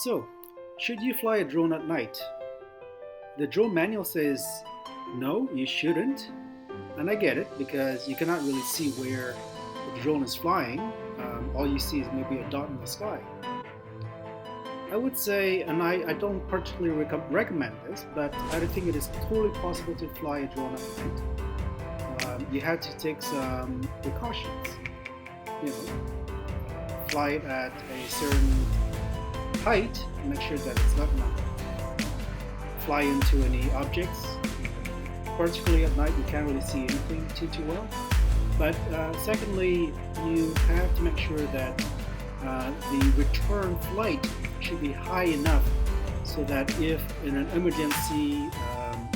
So, should you fly a drone at night? The drone manual says no, you shouldn't. And I get it because you cannot really see where the drone is flying. All you see is maybe a dot in the sky. I would say, and I don't particularly recommend this, but I think it is totally possible to fly a drone at night. You have to take some precautions. You know, fly it at a certain height, make sure that it's not going to fly into any objects. Particularly at night, you can't really see anything too well. But secondly, you have to make sure that the return flight should be high enough so that if in an emergency,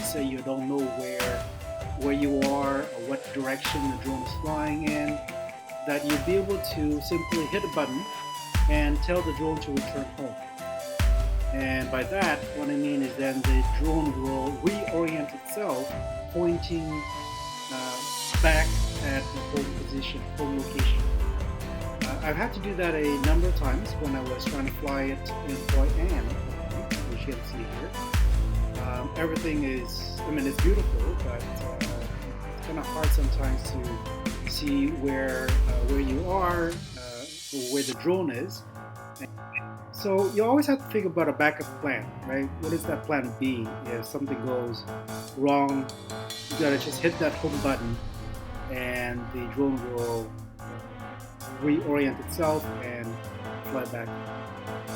say you don't know where you are or what direction the drone is flying in, that you'll be able to simply hit a button and tell the drone to return home. And by that, what I mean is then the drone will reorient itself, pointing back at the home position, home location. I've had to do that a number of times when I was trying to fly it in Hoi An, which you can see here. Everything is, it's beautiful, but it's kind of hard sometimes to see where you are, or where the drone is. So you always have to think about a backup plan, right? What is that plan B if something goes wrong? You gotta just hit that home button and the drone will reorient itself and fly back.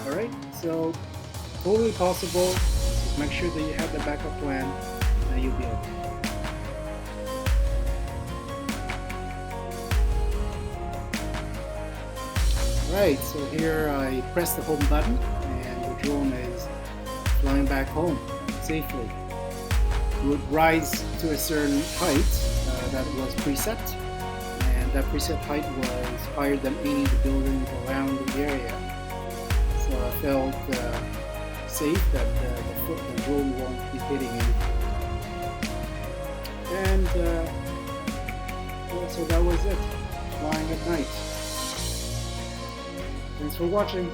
Alright, so totally possible. Just make sure that you have the backup plan and you'll be okay. Right, so here I press the home button and the drone is flying back home safely. It would rise to a certain height that was preset, and that preset height was higher than any of the buildings around the area. So I felt safe that the drone won't be hitting anything. And so that was it, flying at night. Thanks for watching.